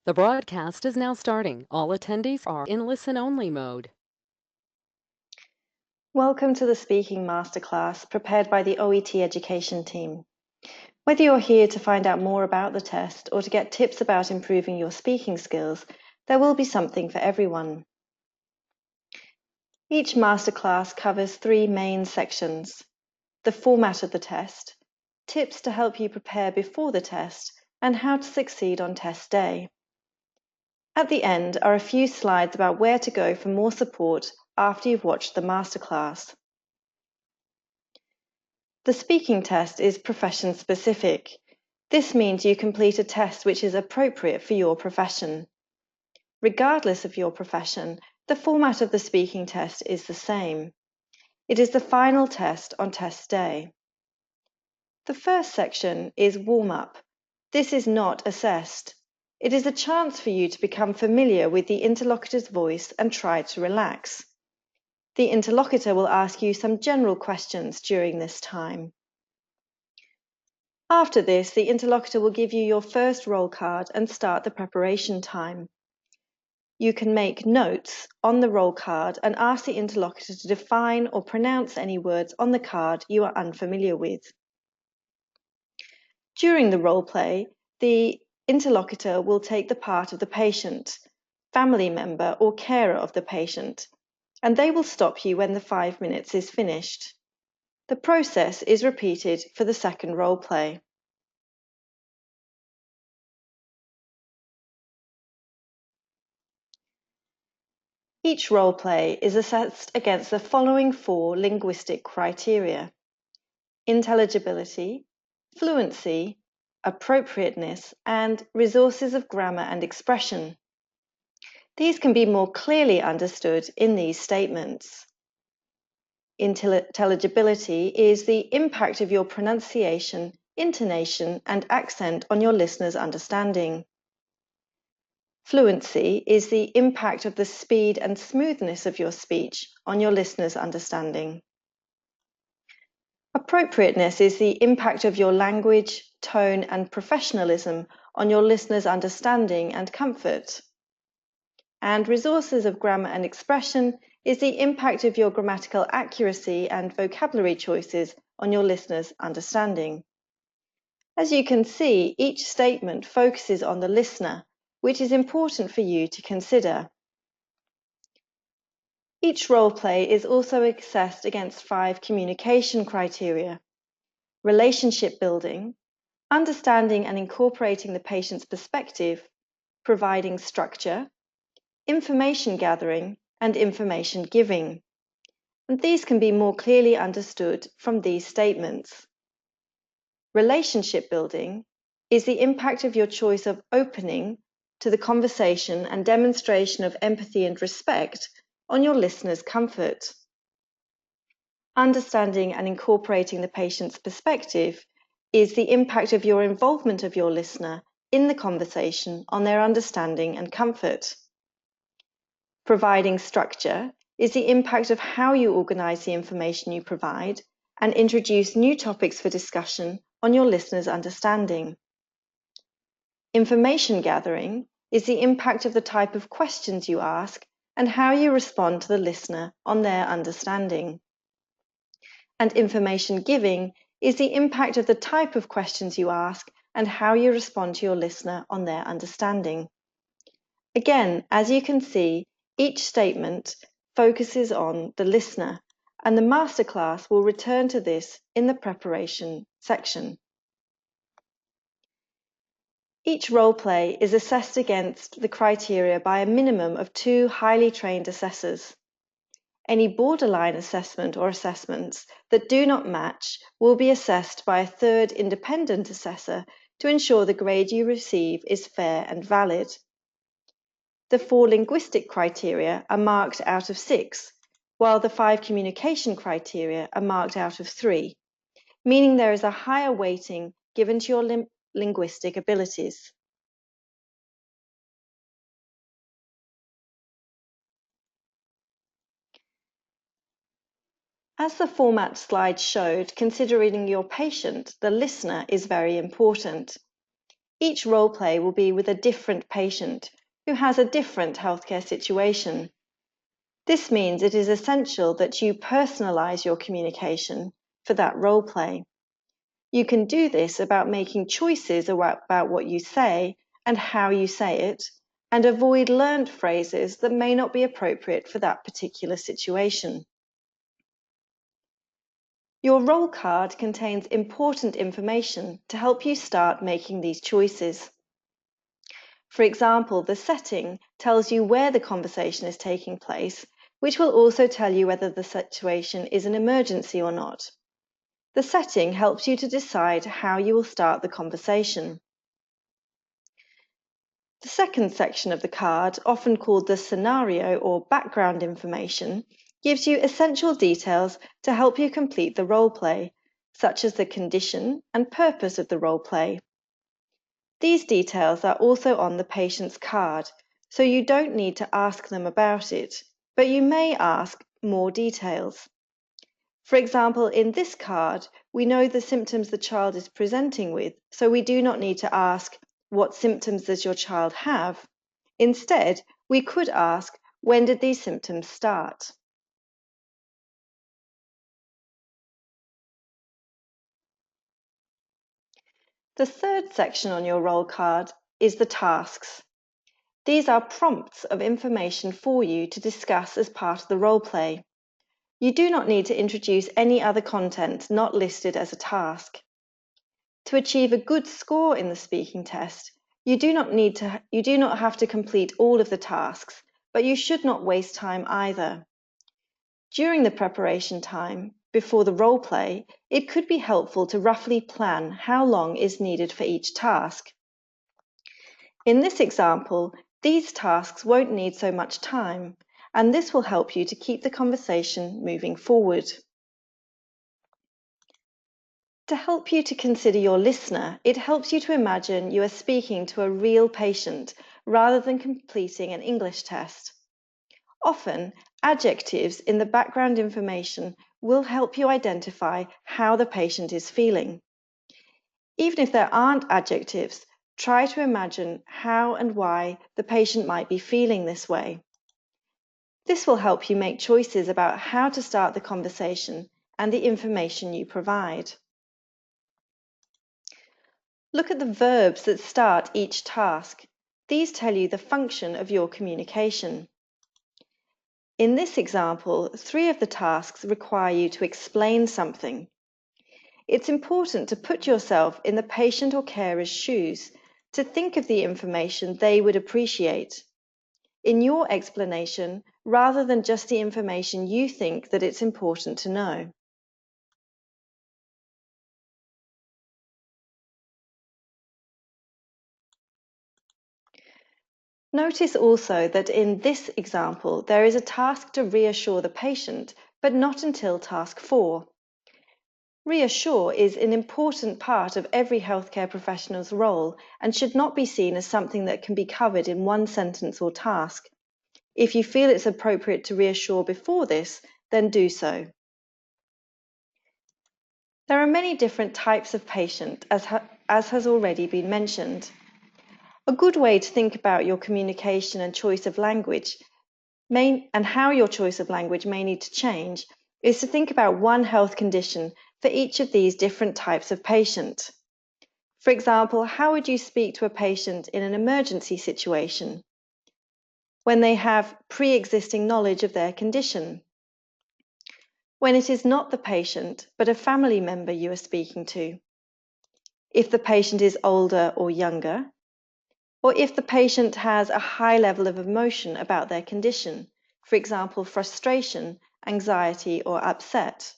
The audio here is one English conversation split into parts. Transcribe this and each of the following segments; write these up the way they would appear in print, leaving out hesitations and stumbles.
The broadcast is now starting. All attendees are in listen-only mode. Welcome to the Speaking Masterclass prepared by the OET Education team. Whether you're here to find out more about the test or to get tips about improving your speaking skills, there will be something for everyone. Each masterclass covers 3 main sections: the format of the test, tips to help you prepare before the test, and how to succeed on test day. At the end are a few slides about where to go for more support after you've watched the masterclass. The speaking test is profession specific. This means you complete a test which is appropriate for your profession. Regardless of your profession, the format of the speaking test is the same. It is the final test on test day. The first section is Warmup. This is not assessed. It is a chance for you to become familiar with the interlocutor's voice and try to relax. The interlocutor will ask you some general questions during this time. After this, the interlocutor will give you your first roll card and start the preparation time. You can make notes on the roll card and ask the interlocutor to define or pronounce any words on the card you are unfamiliar with. During the role play, the interlocutor will take the part of the patient, family member or carer of the patient, and they will stop you when the 5 minutes is finished. The process is repeated for the second role play. Each role play is assessed against the following 4 linguistic criteria: intelligibility, fluency, appropriateness, and resources of grammar and expression. These can be more clearly understood in these statements. Intelligibility is the impact of your pronunciation, intonation, and accent on your listener's understanding. Fluency is the impact of the speed and smoothness of your speech on your listener's understanding. Appropriateness is the impact of your language, tone, and professionalism on your listener's understanding and comfort. And resources of grammar and expression is the impact of your grammatical accuracy and vocabulary choices on your listener's understanding. As you can see, each statement focuses on the listener, which is important for you to consider. Each role play is also assessed against 5 communication criteria: relationship building, understanding and incorporating the patient's perspective, providing structure, information gathering, and information giving. And these can be more clearly understood from these statements. Relationship building is the impact of your choice of opening to the conversation and demonstration of empathy and respect on your listener's comfort. Understanding and incorporating the patient's perspective is the impact of your involvement of your listener in the conversation on their understanding and comfort. Providing structure is the impact of how you organize the information you provide and introduce new topics for discussion on your listener's understanding. Information gathering is the impact of the type of questions you ask and how you respond to the listener on their understanding. And information giving is the impact of the type of questions you ask and how you respond to your listener on their understanding. Again, as you can see, each statement focuses on the listener, and the masterclass will return to this in the preparation section. Each role play is assessed against the criteria by a minimum of 2 highly trained assessors. Any borderline assessment or assessments that do not match will be assessed by a 3rd independent assessor to ensure the grade you receive is fair and valid. The 4 linguistic criteria are marked out of 6, while the 5 communication criteria are marked out of 3, meaning there is a higher weighting given to your linguistic abilities. As the format slide showed, considering your patient, the listener is very important. Each role play will be with a different patient who has a different healthcare situation. This means it is essential that you personalize your communication for that role play. You can do this about making choices about what you say and how you say it, and avoid learned phrases that may not be appropriate for that particular situation. Your role card contains important information to help you start making these choices. For example, the setting tells you where the conversation is taking place, which will also tell you whether the situation is an emergency or not. The setting helps you to decide how you will start the conversation. The second section of the card, often called the scenario or background information, gives you essential details to help you complete the role play, such as the condition and purpose of the role play. These details are also on the patient's card, so you don't need to ask them about it, but you may ask more details. For example, in this card, we know the symptoms the child is presenting with, so we do not need to ask, what symptoms does your child have? Instead, we could ask, when did these symptoms start? The third section on your role card is the tasks. These are prompts of information for you to discuss as part of the role play. You do not need to introduce any other content not listed as a task. To achieve a good score in the speaking test, you do not have to complete all of the tasks, but you should not waste time either. During the preparation time, before the role play, it could be helpful to roughly plan how long is needed for each task. In this example, these tasks won't need so much time, and this will help you to keep the conversation moving forward. To help you to consider your listener, it helps you to imagine you are speaking to a real patient rather than completing an English test. Often, adjectives in the background information will help you identify how the patient is feeling. Even if there aren't adjectives, try to imagine how and why the patient might be feeling this way. This will help you make choices about how to start the conversation and the information you provide. Look at the verbs that start each task. These tell you the function of your communication. In this example, 3 of the tasks require you to explain something. It's important to put yourself in the patient or carer's shoes, to think of the information they would appreciate in your explanation rather than just the information you think that it's important to know. Notice also that in this example, there is a task to reassure the patient, but not until task 4. Reassure is an important part of every healthcare professional's role and should not be seen as something that can be covered in one sentence or task. If you feel it's appropriate to reassure before this, then do so. There are many different types of patient, as has already been mentioned. A good way to think about your communication and choice of language and how your choice of language may need to change is to think about one health condition for each of these different types of patient. For example, how would you speak to a patient in an emergency situation when they have pre-existing knowledge of their condition? When it is not the patient, but a family member you are speaking to? If the patient is older or younger? Or if the patient has a high level of emotion about their condition, for example, frustration, anxiety, or upset?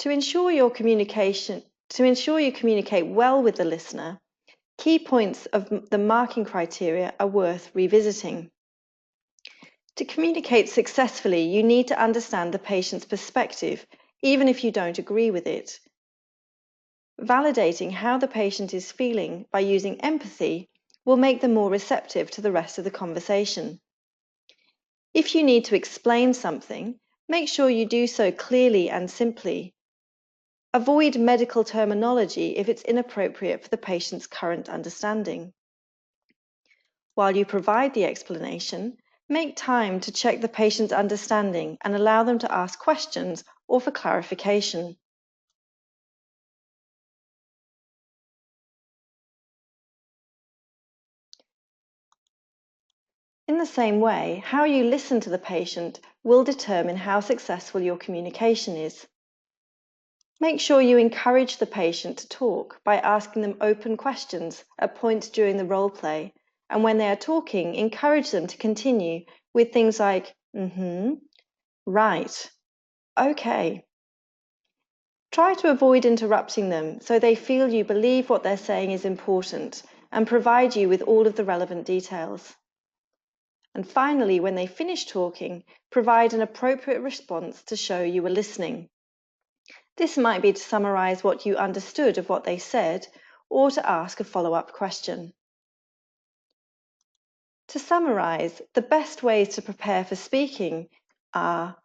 To ensure you communicate well with the listener, key points of the marking criteria are worth revisiting. To communicate successfully, you need to understand the patient's perspective, even if you don't agree with it. Validating how the patient is feeling by using empathy will make them more receptive to the rest of the conversation. If you need to explain something, Make sure you do so clearly and simply. Avoid medical terminology if it's inappropriate for the patient's current understanding. While you provide the explanation, make time to check the patient's understanding and allow them to ask questions or for clarification. In the same way, how you listen to the patient will determine how successful your communication is. Make sure you encourage the patient to talk by asking them open questions at points during the role play, and when they are talking, encourage them to continue with things like, right, okay. Try to avoid interrupting them so they feel you believe what they're saying is important and provide you with all of the relevant details. And finally, when they finish talking, provide an appropriate response to show you were listening. This might be to summarize what you understood of what they said or to ask a follow-up question. To summarize, the best ways to prepare for speaking are: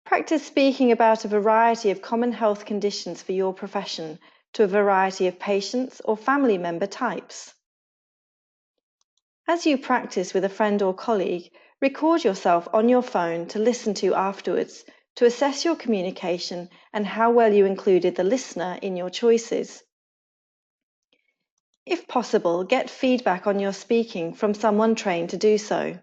practice speaking about a variety of common health conditions for your profession to a variety of patients or family member types. As you practice with a friend or colleague, record yourself on your phone to listen to afterwards to assess your communication and how well you included the listener in your choices. If possible, get feedback on your speaking from someone trained to do so.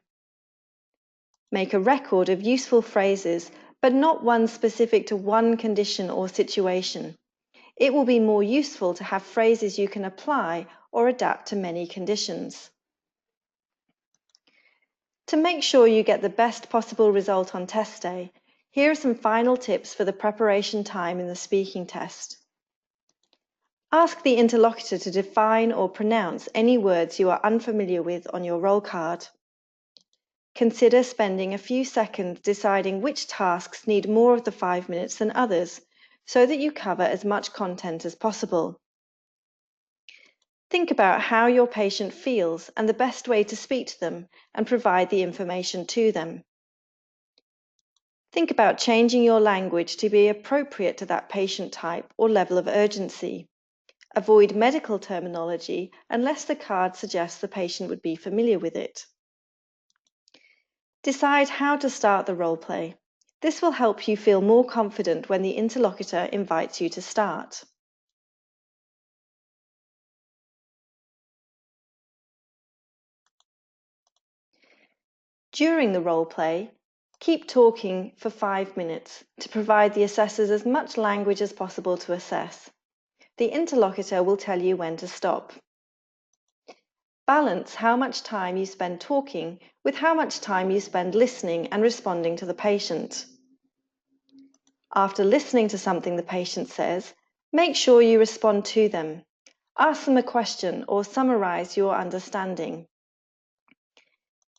Make a record of useful phrases, but not one specific to one condition or situation. It will be more useful to have phrases you can apply or adapt to many conditions. To make sure you get the best possible result on test day, here are some final tips for the preparation time in the speaking test. Ask the interlocutor to define or pronounce any words you are unfamiliar with on your roll card. Consider spending a few seconds deciding which tasks need more of the 5 minutes than others, so that you cover as much content as possible. Think about how your patient feels and the best way to speak to them and provide the information to them. Think about changing your language to be appropriate to that patient type or level of urgency. Avoid medical terminology unless the card suggests the patient would be familiar with it. Decide how to start the role play. This will help you feel more confident when the interlocutor invites you to start. During the role play, keep talking for 5 minutes to provide the assessors as much language as possible to assess. The interlocutor will tell you when to stop. Balance how much time you spend talking with how much time you spend listening and responding to the patient. After listening to something the patient says, make sure you respond to them. Ask them a question or summarize your understanding.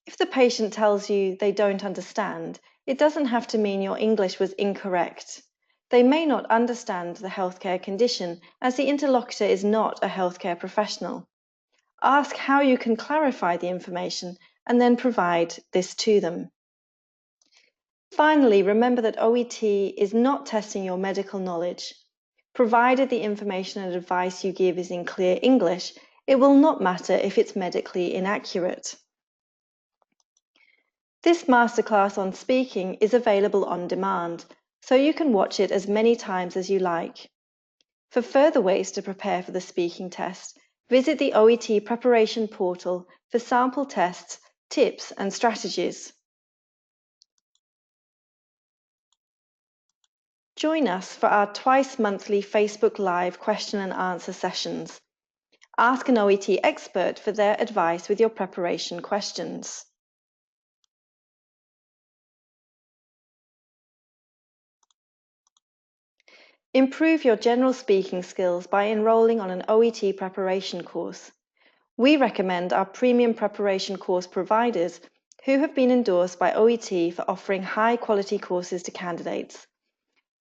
If the patient tells you they don't understand, it doesn't have to mean your English was incorrect. They may not understand the healthcare condition as the interlocutor is not a healthcare professional. Ask how you can clarify the information and then provide this to them. Finally, remember that OET is not testing your medical knowledge. Provided the information and advice you give is in clear English, it will not matter if it's medically inaccurate. This masterclass on speaking is available on demand, so you can watch it as many times as you like. For further ways to prepare for the speaking test, visit the OET preparation portal for sample tests, tips and strategies. Join us for our twice-monthly Facebook Live question and answer sessions. Ask an OET expert for their advice with your preparation questions. Improve your general speaking skills by enrolling on an OET preparation course. We recommend our premium preparation course providers who have been endorsed by OET for offering high-quality courses to candidates.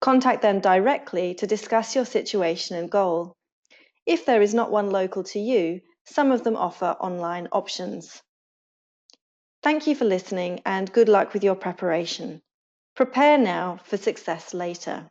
Contact them directly to discuss your situation and goal. If there is not one local to you, some of them offer online options. Thank you for listening and good luck with your preparation. Prepare now for success later.